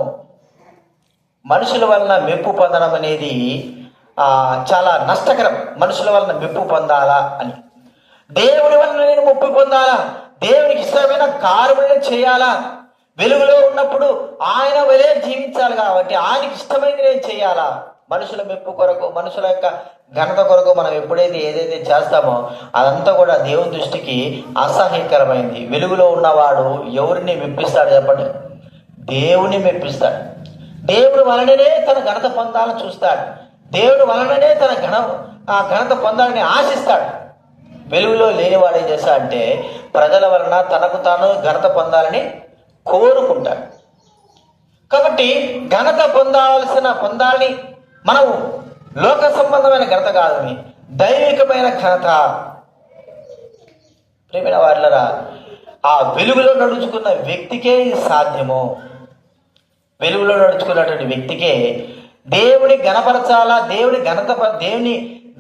మనుషుల వలన మెప్పు పొందడం అనేది చాలా నష్టకరం. మనుషుల వలన మెప్పు పొందాలా అని, దేవుని వలన నేను మెప్పు పొందాలా, దేవునికి ఇష్టమైన కార్యములను చేయాలా, వెలుగులో ఉన్నప్పుడు ఆయన వలే జీవించాలి కాబట్టి ఆయనకి ఇష్టమైనది నేను చేయాలా. మనుషుల మెప్పు కొరకు, మనుషుల యొక్క ఘనత కొరకు మనం ఎప్పుడైతే ఏదైతే చేస్తామో అదంతా కూడా దేవుని దృష్టికి అసహ్యకరమైంది. వెలుగులో ఉన్నవాడు ఎవరిని మెప్పిస్తాడు చెప్పండి? దేవుని మెప్పిస్తాడు. దేవుడు వలననే తన ఘనత పొందాలని చూస్తాడు. దేవుడు వలననే తన ఘనత పొందాలని ఆశిస్తాడు. వెలుగులో లేనివాడు ఏం చేస్తాడంటే ప్రజల వలన తనకు తాను ఘనత పొందాలని కోరుకుంటాడు. కాబట్టి ఘనత పొందాలని మనము లోక సంబంధమైన ఘనత కాదని దైవికమైన ఘనత. ప్రియమైన వారిలరా, ఆ వెలుగులో నడుచుకున్న వ్యక్తికే ఇది సాధ్యము. వెలుగులో నడుచుకున్నటువంటి వ్యక్తికే దేవుని ఘనపరచాలా, దేవుని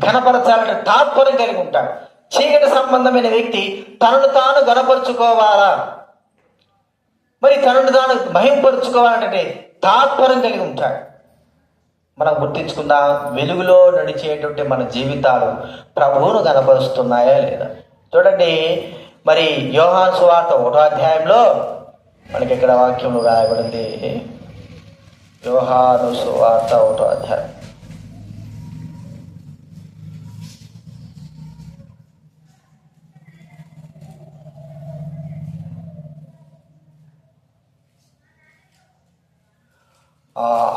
ఘనపరచాలంటే తాత్పర్యం కలిగి ఉంటాడు. చీకటి సంబంధమైన వ్యక్తి తనను తాను ఘనపరుచుకోవాలా, మరి తనను తాను మహింపరుచుకోవాలంటే తాత్పర్యం కలిగి ఉంటాడు. మనం గుర్తించుకుందాం, వెలుగులో నడిచేటువంటి మన జీవితాలు ప్రభువును కనపరుస్తున్నాయా లేదా? చూడండి, మరి యోహాను సువార్త 1వ అధ్యాయంలో మనకి ఇక్కడ వాక్యంలో రాయబడింది. యోహాను సువార్త 1వ అధ్యాయం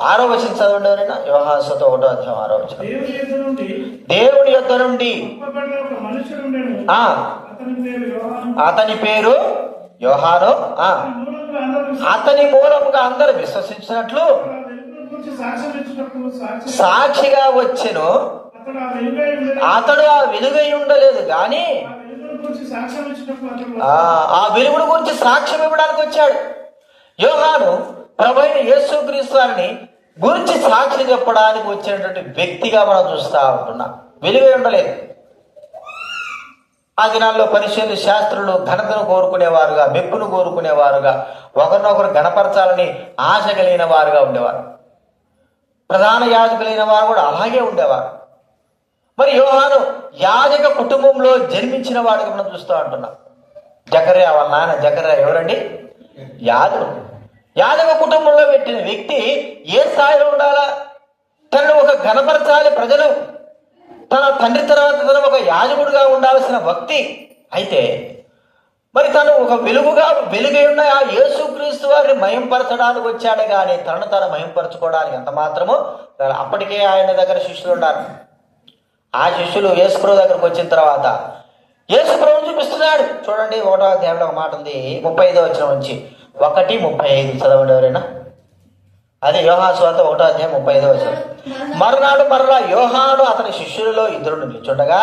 ఆరో వచనం చదవండి ఎవరైనా. యోహాను సువార్త 1వ అధ్యాయం 6వ వచనం. దేవుని యొద్ద నుండి అతని పేరు యోహాను, అతని మూలముగా అందరూ విశ్వసించినట్లు అతడు ఆ వెలుగును గూర్చి సాక్ష్యం ఇచ్చుటకు సాక్షిగా వచ్చెను. అతడు ఆ వెలుగై ఉండలేదు. అతడు ఆ వెలుగై ఉండలేదు గాని ఆ వెలుగును గూర్చి సాక్ష్యం ఇచ్చుటకు అతడు ఆ వెలుగును గురించి సాక్ష్యం ఇవ్వడానికి వచ్చాడు. యోహాను ప్రభువైన యేసుక్రీస్తు వారిని గురించి సాక్షి చెప్పడానికి వచ్చినటువంటి వ్యక్తిగా మనం చూస్తా ఉంటున్నాం. వెలుగై ఉండలేదు. ఆ దినాల్లో పరిశీలి శాస్త్రులు ఘనతను కోరుకునేవారుగా, మెప్పును కోరుకునేవారుగా, ఒకరినొకరు గణపరచాలని ఆశ కలిగిన వారుగా ఉండేవారు. ప్రధాన యాజకులైన వారు కూడా అలాగే ఉండేవారు. మరి యోహాను యాజక కుటుంబంలో జన్మించిన వాడిగా మనం చూస్తూ ఉంటున్నాం. జకర్యా వాళ్ళ నాన్న జకర్యా ఎవరండి? యాజకుడు. యాజక కుటుంబంలో పెట్టిన వ్యక్తి ఏ స్థాయిలో ఉండాలా? తనను ఒక ఘనపరచాలి ప్రజలు. తన తండ్రి తర్వాత తను ఒక యాజకుడిగా ఉండాల్సిన వ్యక్తి అయితే మరి తను ఒక వెలుగై ఉన్న ఆ యేసుక్రీస్తు వారిని మహింపరచడానికి వచ్చాడే కానీ తను మహింపరచుకోవడానికి ఎంత మాత్రమో అప్పటికే ఆయన దగ్గర శిష్యులు ఉన్నారు. ఆ శిష్యులు యేసుప్రభు దగ్గరకు వచ్చిన తర్వాత యేసుప్రభుని చూపిస్తున్నాడు. చూడండి 1వ అధ్యాయంలో ఒక మాట ఉంది, 35వ వచనం నుంచి 1:35 చదవండి ఎవరైనా. అదే యోహాను సువార్త 1వ అధ్యాయం 35వ వచనం. మరునాడు మరలా యోహాను అతని శిష్యులలో ఇద్దరు నిల్చుండగా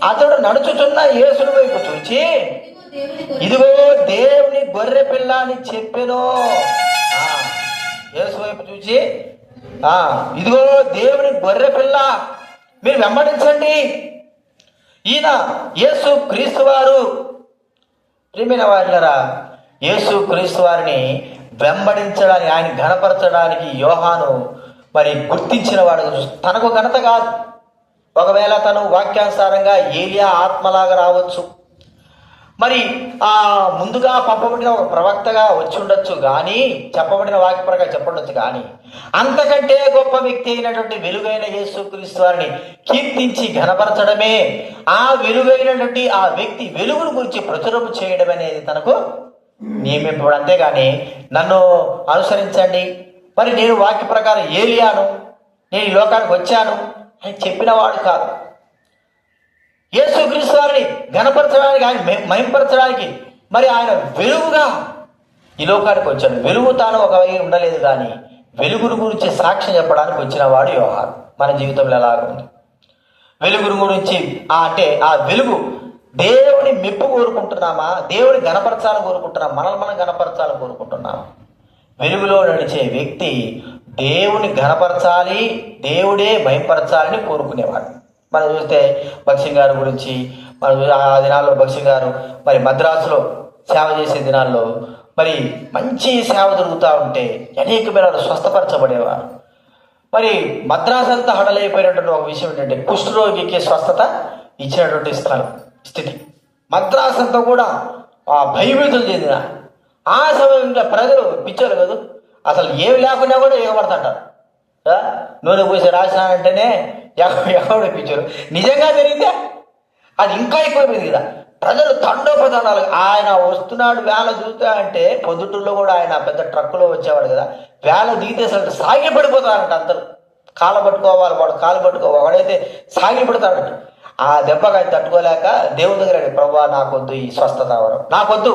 అతడు నడుచుచున్న యేసుని వైపు చూచి ఇదిగో దేవుని గొర్రె పిల్ల అని చెప్పెను. యేసు వైపు చూచి ఇదిగో దేవుని గొర్రె పిల్ల, మీరు వెంబడించండి. ఈయన యేసు క్రీస్తు వారు. ప్రియమైన వారిలరా, యేసు క్రీస్తు వారిని వెంబడించడానికి, ఆయన ఘనపరచడానికి యోహాను మరి గుర్తించిన వాడు. తనకు ఘనత కాదు. ఒకవేళ తను వాక్యానుసారంగా ఏలియా ఆత్మలాగా రావచ్చు, మరి ముందుగా పంపబడిన ఒక ప్రవక్తగా వచ్చి ఉండొచ్చు, కానీ చెప్పబడిన వాక్య ప్రకారం చెప్పండొచ్చు, కానీ అంతకంటే గొప్ప వ్యక్తి అయినటువంటి వెలుగైన యేసుక్రీస్తు వారిని కీర్తించి ఘనపరచడమే, ఆ వెలుగైనటువంటి ఆ వ్యక్తి వెలుగును గురించి ప్రచురము చేయడం అనేది తనకు నియమింపబడి. అంతేగాని నన్ను అనుసరించండి, మరి నేను వాక్య ప్రకారం ఏలియాను, నేను ఈ లోకానికి వచ్చాను అని చెప్పిన వాడు కాదు. యేసుక్రీస్తు వారిని ఘనపరచడానికి, ఆయన మహింపరచడానికి మరి ఆయన వెలుగుగా ఈ లోకానికి వచ్చాడు. వెలుగు తాను ఒక వైపు ఉండలేదు, కానీ వెలుగును గురించి సాక్ష్యం చెప్పడానికి వచ్చిన వాడు యోహాను. మన జీవితంలో ఎలాగ ఉంది? వెలుగును గురించి అంటే ఆ వెలుగు దేవుని మెప్పు కోరుకుంటున్నామా? దేవుని ఘనపరచాలని కోరుకుంటున్నామా? మనం ఘనపరచాలని కోరుకుంటున్నామా? వెలుగులో నడిచే వ్యక్తి దేవుని ఘనపరచాలి, దేవుడే మహింపరచాలని కోరుకునేవాడు. మనం చూస్తే భక్సింగ్ గారి గురించి మనం ఆ దినాల్లో భక్సింగ్ గారు మరి మద్రాసులో సేవ చేసే దినాల్లో మరి మంచి సేవ జరుగుతూ ఉంటే అనేకమైన స్వస్థపరచబడేవారు. మరి మద్రాసు అంతా హడలైపోయినటువంటి ఒక విషయం ఏంటంటే కుష్ఠరోగికి స్వస్థత ఇచ్చినటువంటి స్థితి. మద్రాసు అంతా కూడా భయభీతులు చెందిన ఆ సమయంలో ప్రజలు పిచ్చోరు కదా, అసలు ఏమి లేకుండా కూడా ఎగబడతాంటారు. నూనె పూసి రాసినానంటేనే ఎవరు పిచ్చారు. నిజంగా జరిగితే అది ఇంకా ఎక్కువైపోయింది కదా. ప్రజలు తండోపతండాలు. ఆయన వస్తున్నాడు వేళ దిగుతా అంటే పొద్దుటూరులో కూడా ఆయన పెద్ద ట్రక్కులో వచ్చేవాడు కదా, వేళ దిగితే అసలు సాగి పడిపోతారంట. అందరూ కాలు పట్టుకోవాలి, వాడు కాలు పట్టుకోవాలి, వాడైతే సాగి పడతాడంట. ఆ దెబ్బకి ఆయన తట్టుకోలేక దేవుని దగ్గర ప్రభువా నాకొద్దు ఈ స్వస్థత వరం, నాకొద్దు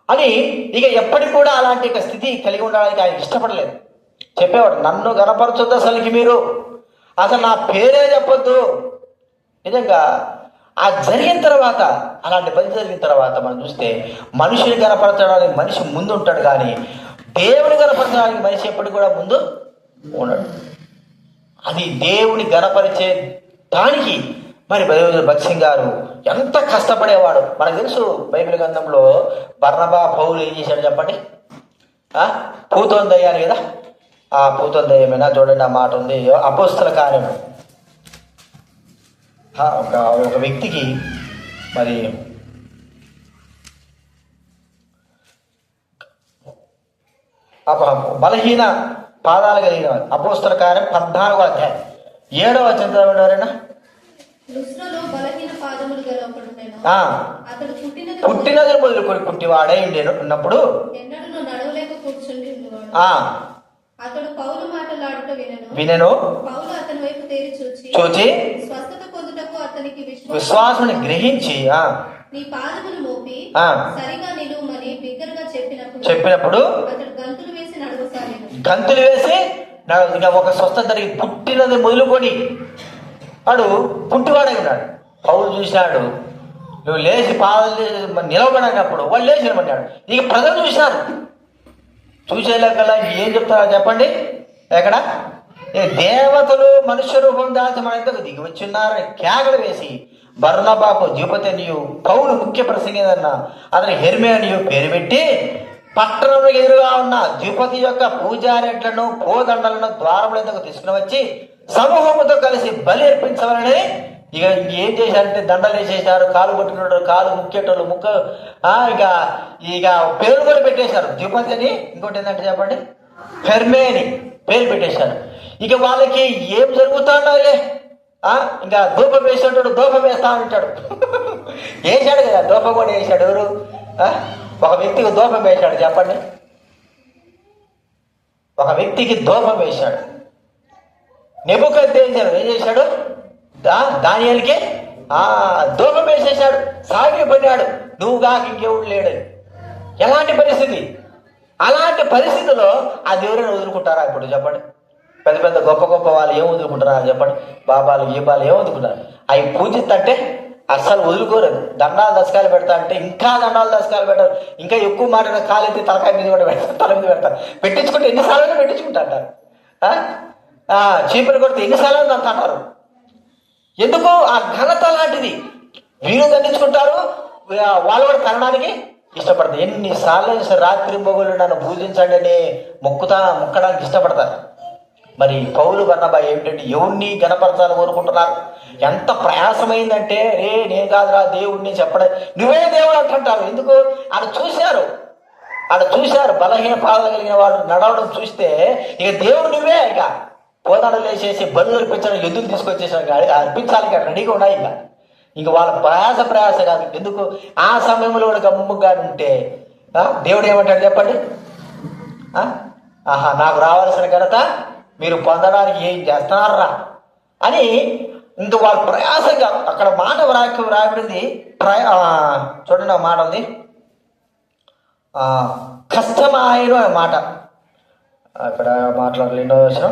అని ఇక ఎప్పటికి కూడా అలాంటి స్థితి కలిగి ఉండడానికి ఆయన ఇష్టపడలేదు. చెప్పేవాడు, నన్ను గనపరచొద్దు అసలుకి, మీరు అసలు నా పేరే చెప్పొద్దు. నిజంగా ఆ జరిగిన తర్వాత, అలాంటి పని జరిగిన తర్వాత మనం చూస్తే మనిషిని గనపరచడానికి మనిషి ముందు ఉంటాడు, కానీ దేవుని గనపరచడానికి మనిషి ఎప్పటికి కూడా ముందు ఉన్నాడు. అది దేవుని గనపరిచే దానికి మరి భక్సింగ్ గారు ఎంత కష్టపడేవాడు మనకు తెలుసు. బైబిల్ గ్రంథంలో బర్నబా పౌలు ఏం చేశాడు చెప్పండి? పూతోందయ్యాను కదా, ఆ పూతోందయ్యమైనా చూడండి, ఆ మాట ఉంది అపోస్తల కార్యం. ఒక వ్యక్తికి మరి బలహీన పాదాలు కలిగిన అపోస్తల కార్యం 14వ అధ్యాయం 7వ వచనం చదవండి ఎవరైనా. పుట్టినది మొదలుకొని పుట్టివాడై ఉన్నప్పుడు వినెను. చూచి విశ్వాసం గ్రహించి చెప్పినప్పుడు అతడు గంతులు వేసి నడవసాగాడు. గంతులు వేసి ఇంకా ఒక స్వస్థత జరిగి పుట్టినది మొదలుకొని వాడు పుట్టివాడై ఉన్నాడు. పౌలు చూసినాడు, నువ్వు లేచి పాదాలు నిలబడినప్పుడు వాళ్ళు లేచి నిలబడ్డాడు. ఇక ప్రజలు చూసినారు. చూసేలాకల్లా ఏం చెప్తారో చెప్పండి. ఎక్కడ దేవతలు మనుష్య రూపం దాల్చి మన ఇంతకు దిగి వచ్చిన్నారని కేకలు వేసి బర్నబాకు ద్విపతి అనియు పౌలు ముఖ్య ప్రసంగేదన్న అతని హెర్మే అనియు పేరు పెట్టి పట్టణంలో ఎదురుగా ఉన్న ద్విపతి యొక్క పూజారెట్లను పోదండలను ద్వారముల ఎందుకు తీసుకుని వచ్చి సమూహముతో కలిసి బలి అర్పించవాలని ఇక ఇంకేం చేశారంటే దండలు వేసేసారు. కాలు పట్టుకున్నాడు, కాలు ముక్కేటోళ్ళు ముక్క ఇక ఇక పేరు కూడా పెట్టేశారు. ద్విపతి అని ఇంకోటి ఏంటంటే చెప్పండి హెర్మే అని పేరు పెట్టేశారు. ఇక వాళ్ళకి ఏం జరుగుతుండాలే ఇంకా ధూపం వేసేటాడు, ధూపం వేస్తా ఉంటాడు. వేసాడు కదా ధూపం కూడా వేసాడు. ఎవరు ఒక వ్యక్తికి ధూపం వేశాడు చెప్పండి. ఒక వ్యక్తికి ధూపం వేశాడు. నెబుకద్నెజరు ఏం చేశాడు? దానియేలుకి ధూపం వేసేశాడు. సాగిపడినాడు, నువ్వుగా ఇంకెవడు లేడని. ఎలాంటి పరిస్థితి? అలాంటి పరిస్థితిలో ఆ దేవుడిని వదులుకుంటారా ఇప్పుడు చెప్పండి? పెద్ద పెద్ద గొప్ప గొప్ప వాళ్ళు ఏం వదులుకుంటారా చెప్పండి? బాబాలు గీబాలు ఏం వదులుకుంటారు? అవి పూజిస్తంటే అస్సలు వదులుకోలేదు. దండాలు దశకాలు పెడతా అంటే ఇంకా దండాలు దశకాలు పెట్టారు. ఇంకా ఎక్కువ మాట కాలెత్తి తలకాయ మీద కూడా పెడతారు, తల మీద పెడతారు. పెట్టించుకుంటే ఎన్నిసార్లు పెట్టించుకుంటా అంటారు. చీపురు కొడితే ఎన్నిసార్లు అంత అంటారు. ఎందుకు? ఆ ఘనత లాంటిది. వీరు దండించుకుంటారు, వాళ్ళు కూడా కనడానికి ఇష్టపడతారు. ఎన్నిసార్లు రాత్రి మొగులు నన్ను పూజించండి అని మొక్కడానికి ఇష్టపడతారు. మరి పౌలు బర్నబా ఏమిటంటే ఎవరిని గణపరచాలని కోరుకుంటున్నారు. ఎంత ప్రయాసమైందంటే నేను కాదురా దేవుడిని చెప్పడం, నువ్వే దేవుడు అంటుంటారు. ఎందుకు? ఆడ చూశారు బలహీన పాదాలు కలిగిన వాళ్ళు నడవడం చూస్తే ఇక దేవుడు నువ్వే. ఇక పోదాడలు వేసేసి బలు అర్పించడం, ఎద్దులు తీసుకొచ్చేసాడు అర్పించాలి కదా రెడీగా ఉన్నాయి. ఇంక వాళ్ళ ప్రయాస కాదు. ఎందుకు? ఆ సమయంలో కూడా గమ్ముగా ఉంటే దేవుడు ఏమంటాడు చెప్పండి? నాకు రావాల్సిన ఘనత మీరు పొందడానికి ఏం చేస్తున్నారా అని ఇంక వాళ్ళు ప్రయాసంగా అక్కడ మాట వ్రాయబడింది. చూడండి ఆ మాట ఉంది, కష్టమాయను అనే మాట. ఇక్కడ మాట్లాడాలి. ఎన్నో వచ్చిన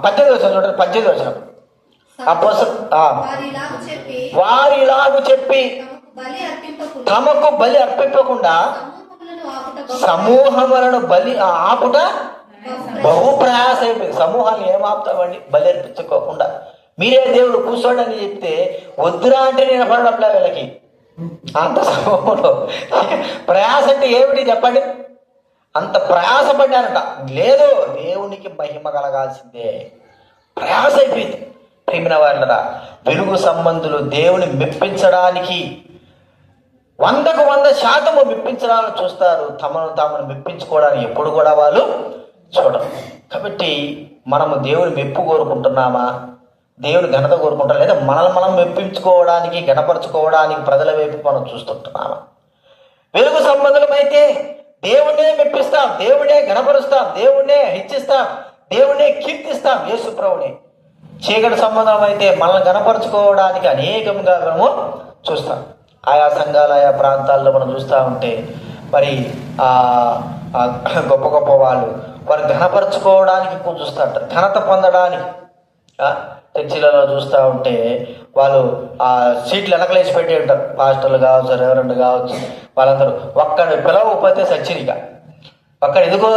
18 వచ్చిన చూడండి. 18 వచ్చిన వారు ఇలాగు చెప్పి తమకు బలి అర్పింపకుండా సమూహములను బలి ఆపుట బహు ప్రయాస అయిపోయింది. సమూహాన్ని ఏం ఆపుతామండి? బలి అర్పించుకోకుండా. మీరే దేవుడు కూర్చోండి అని చెప్తే వద్దురా అంటే నేను పడడంలా వీళ్ళకి అంత సమూహంలో. ప్రయాస అంటే ఏమిటి చెప్పండి? అంత ప్రయాసపడ్డారట. లేదు, దేవునికి మహిమ కలగాల్సిందే. ప్రయాస అయిపోయింది. ప్రియమైన వాళ్ళరా, వెలుగు సంబంధులు దేవుని మెప్పించడానికి 100కు 100% మెప్పించడానికి చూస్తారు. తమను మెప్పించుకోవడానికి ఎప్పుడు కూడా వాళ్ళు చూడరు. కాబట్టి మనము దేవుని మెప్పు కోరుకుంటున్నామా? దేవుని ఘనత కోరుకుంటాం, లేదా మనల్ని మనం మెప్పించుకోవడానికి గణపరచుకోవడానికి ప్రజల వైపు మనం చూస్తుంటున్నామా? వెలుగు సంబంధులమైతే దేవుణ్ణే మెప్పిస్తాం, దేవుడే గణపరుస్తాం, దేవుణ్ణే హెచ్చిస్తాం, దేవుణ్ణే కీర్తిస్తాం, యేసు ప్రభువుని. చీకటి సంబంధం అయితే మనల్ని గణపరచుకోవడానికి అనేకంగా మనము చూస్తాం. ఆయా సంఘాలు ఆయా ప్రాంతాల్లో మనం చూస్తూ ఉంటే మరి గొప్ప గొప్ప వాళ్ళు వారు ఘనపరచుకోవడానికి ఎక్కువ చూస్తూ ఉంటారు, ఘనత పొందడానికి. చర్చిలలో చూస్తూ ఉంటే వాళ్ళు సీట్లు వెనకలేసి పెట్టి ఉంటారు. పాస్టర్లు కావచ్చు, రెవరెండ్ కావచ్చు, వాళ్ళందరూ ఒక్కడిని పిలవకపోతే సచ్చిరిగా. ఒక్కడ ఎందుకో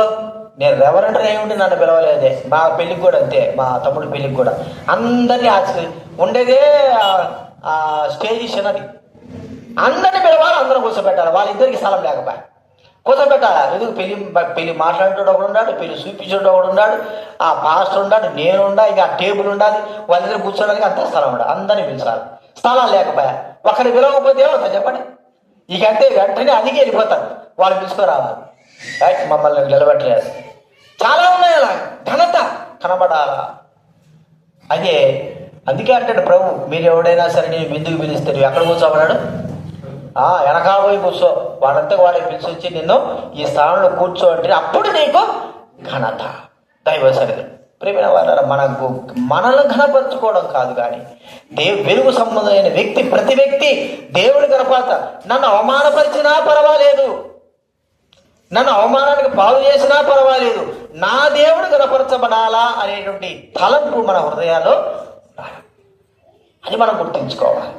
నేను రెవరెండ్ ఏమిటి నన్ను పిలవలేదే. మా పెళ్ళికి కూడా అంతే, మా తమ్ముడి పెళ్ళికి కూడా అందరినీ ఉండేదే స్టేజ్ చిన్నది. అందరినీ పిలవాలి, అందరం కూర్చోబెట్టాలి. వాళ్ళిద్దరికి స్థలం లేకపోయా కూర్చోబెట్టాలి. ఎందుకు? పెళ్ళి మాట్లాడేటోడు ఒకడు ఉన్నాడు, పెళ్ళి చూపించేటోడు ఒకడు ఉన్నాడు, ఆ పాస్టర్ ఉన్నాడు, నేనుండా, ఇక ఆ టేబుల్ ఉండాలి, వాళ్ళిద్దరు కూర్చోడానికి అంత స్థలం ఉండాలి. అందరినీ పిలిచాలి. స్థలాలు లేకపోయా ఒకరిని పిలవకపోతే ఏమవుతుంది చెప్పండి? ఇక అంటే వెంటనే అందుకే వెళ్ళిపోతారు, వాళ్ళు పిలుచుకోరావాలి. మమ్మల్ని నిలబెట్టలేదు. చాలా ఉన్నాయి అలా. ఘనత కనబడాలా? అదే అందుకే అంటాడు ప్రభు, మీరు ఎవడైనా సరే నేను ఎందుకు పిలిస్తే నువ్వు ఎక్కడ కూర్చోమన్నాడు? వెనకాల పోయి కూర్చో, వాడంతా వాడిని పిలిచి వచ్చి నిన్ను ఈ స్థానంలో కూర్చో అంటే అప్పుడు నీకు ఘనత. దైవ సరిది ప్రియమైన వారు మనల్ని ఘనపరచుకోవడం కాదు, కానీ వెలుగు సంబంధమైన వ్యక్తి, ప్రతి వ్యక్తి దేవుడి గణపాత. నన్ను అవమానపరిచినా పర్వాలేదు, నన్ను అవమానానికి పాలు చేసినా పర్వాలేదు, నా దేవుడు గణపరచబడాలా అనేటువంటి తలంపు మన హృదయాల్లో ఉండాలి. అది మనం గుర్తుంచుకోవాలి.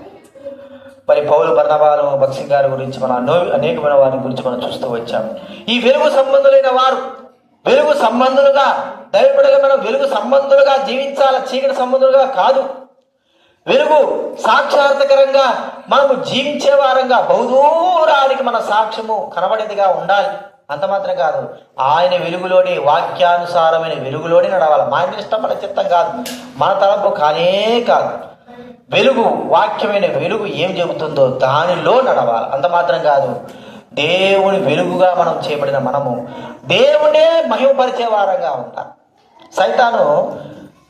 మరి పౌలు బర్నబాలు భక్సి గారి గురించి మనం అనేకమైన వారి గురించి మనం చూస్తూ వచ్చాము. ఈ వెలుగు సంబంధులైన వారు వెలుగు సంబంధులుగా, దైవబిడ్డగా మనం వెలుగు సంబంధులుగా జీవించాల, చీకటి సంబంధులుగా కాదు. వెలుగు సాక్షాత్కరంగా మనము జీవించే వారంగా బహుదూరానికి మన సాక్ష్యము కనబడేదిగా ఉండాలి. అంత మాత్రం కాదు, ఆయన వెలుగులోని, వాక్యానుసారమైన వెలుగులోని నడవాలి. మన ఇష్టం, మన చిత్తం కాదు, మన తలంపు కానే కాదు. వెలుగు, వాక్యమైన వెలుగు ఏం చెబుతుందో దానిలో నడవాలి. అంత మాత్రం కాదు, దేవుని వెలుగుగా మనం చేయబడిన మనము దేవుడే మహిమపరిచే వారంగా ఉంటాం. సైతాను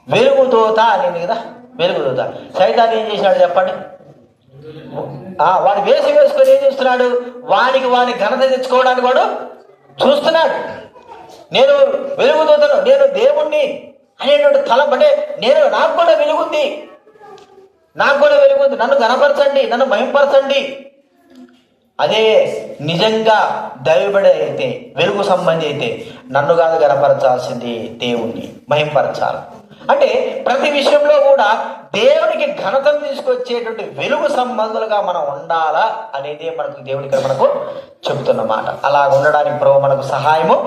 వెలుగుదోత అనేది కదా, వెలుగుదోత. సైతాను ఏం చేసినాడు చెప్పండి? వాడు వేసుకొని ఏం చేస్తున్నాడు? వాని ఘనత తెచ్చుకోవడానికి వాడు చూస్తున్నాడు. నేను వెలుగుదోతను, నేను దేవుణ్ణి అనేటువంటి తలం, అంటే నాకు కూడా వెలుగుంది, నన్ను ఘనపరచండి, నన్ను మహింపరచండి. అదే నిజంగా దైవబడి అయితే, వెలుగు సంబంధి అయితే, నన్ను కాదు ఘనపరచాల్సింది, దేవుణ్ణి మహింపరచాలి. అంటే ప్రతి విషయంలో కూడా దేవునికి ఘనతను తీసుకొచ్చేటువంటి వెలుగు సంబంధులుగా మనం ఉండాలా అనేది మనకు చెబుతున్న మాట. అలా ఉండడానికి ప్రభు మనకు సహాయము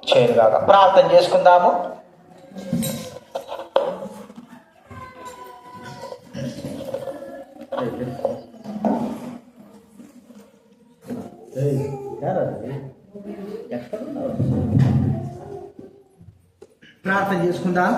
చేయనుగాక. ప్రార్థన చేసుకుందాము. ప్రార్థన చేసుకుందాం.